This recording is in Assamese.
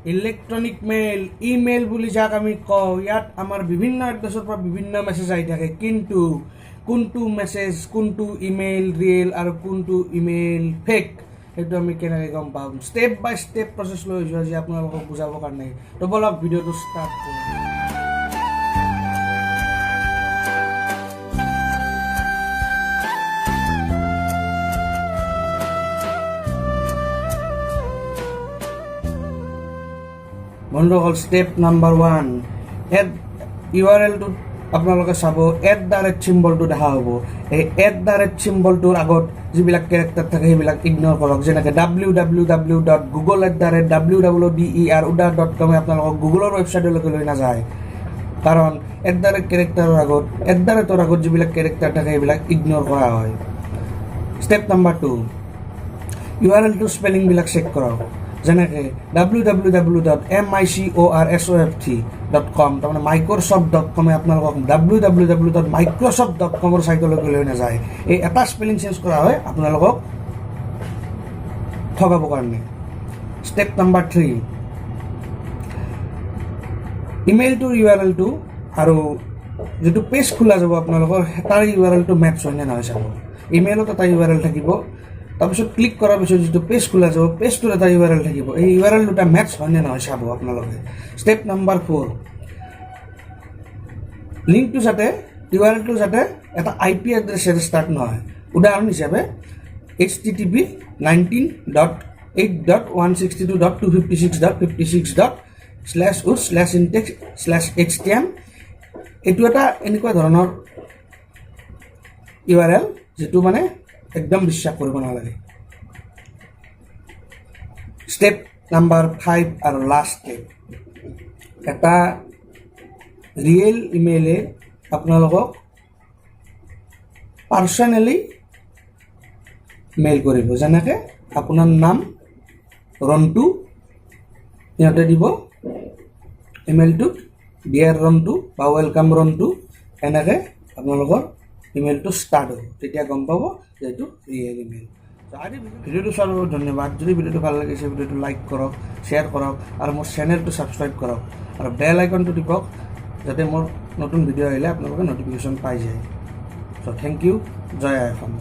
ইলেক্ট্ৰনিক মেইল ইমেইল বুলি যাক আমি কওঁ ইয়াত আমাৰ বিভিন্ন এড্ৰেছৰ পৰা বিভিন্ন মেছেজ আহি থাকে কিন্তু কোনটো মেছেজ কোনটো ইমেইল ৰিয়েল আৰু কোনটো ইমেইল ফেক সেইটো আমি কেনেকৈ গম পাম ষ্টেপ বাই ষ্টেপ প্ৰচেছ লৈ যোৱা যে আপোনালোকক বুজাবৰ কাৰণে তো বলক ভিডিঅ'টো ষ্টাৰ্ট কৰোঁ বন্ধুসকল ষ্টেপ নাম্বাৰ 1 এড ইউআৰএলটো আপোনালোকে চাব @ চিম্বলটো দেখা হ'ব এই @ চিম্বলটোৰ আগত যিবিলাক কেৰেক্টাৰ থাকে সেইবিলাক ইগন'ৰ কৰক যেনেকৈ www.google@www.com আপোনালোকক গুগলৰ ৱেবছাইটলৈকে লৈ নাযায় কাৰণ কেৰেক্টাৰৰ আগত ৰ আগত যিবিলাক কেৰেক্টাৰ থাকে সেইবিলাক ইগন'ৰ কৰা হয় ষ্টেপ নাম্বাৰ 2 ইউআৰএলটো স্পেলিংবিলাক চেক কৰক যেনেকৈ www.microsoft.com তাৰমানে microsoft.com আপোনালোকক www.microsoft.com চাইটলৈকে লৈ নাযায় এই এটা স্পেলিং চেঞ্জ কৰা হয় আপোনালোকক ঠগাবৰ কাৰণে ষ্টেপ নাম্বাৰ 3 ইমেইলটোৰ ইউআৰএলটো আৰু যিটো পেজ খোলা যাব আপোনালোকৰ তাৰ ইউআৰএলটো মেটচ হয় নে নহয় চাব ইমেইলত এটা ইউআৰএল থাকিব তাৰপিছত ক্লিক কৰাৰ পিছত যিটো পেজ খোলা যাব পেজটোৰ এটা ইউআৰএল থাকিব এই ইউআৰএল দুটা মেটচ হয় নে নহয় চাব আপোনালোকে ষ্টেপ নাম্বাৰ 4 লিংকটো যাতে ইউআৰএলটো যাতে এটা আইপি এড্ৰেছেৰে ষ্টাৰ্ট নহয় উদাহৰণ হিচাপে http://8.162.256.56./ut/index/htm এইটো এটা এনেকুৱা ধৰণৰ ইউআৰএল যিটো মানে একদম বিশ্বাস কৰিব নালাগে ষ্টেপ নাম্বাৰ 5 আৰু লাষ্ট ষ্টেপ এটা ৰিয়েল ইমেইলে আপোনালোকক পাৰ্চনেলি মেইল কৰিব যেনেকৈ আপোনাৰ নাম ৰন্টু সিহঁতে দিব ইমেইলটোত ডিয়াৰ ৰন্টু বা ৱেলকাম ৰন্টু এনেকৈ আপোনালোকৰ ইমেইলটো ষ্টাৰ্ট হ'ব তেতিয়া গম পাব যে এইটো ৰিয়েল ইমেইল আজি ভিডিঅ'টো চোৱাৰ বাবে ধন্যবাদ যদি ভিডিঅ'টো ভাল লাগিছে ভিডিঅ'টো লাইক কৰক শ্বেয়াৰ কৰক আৰু মোৰ চেনেলটো ছাবস্ক্ৰাইব কৰক আৰু বেল আইকনটো টিপক যাতে মোৰ নতুন ভিডিঅ' আহিলে আপোনালোকে ন'টিফিকেশ্যন পাই যায় চ' থেংক ইউ জয় আই অসম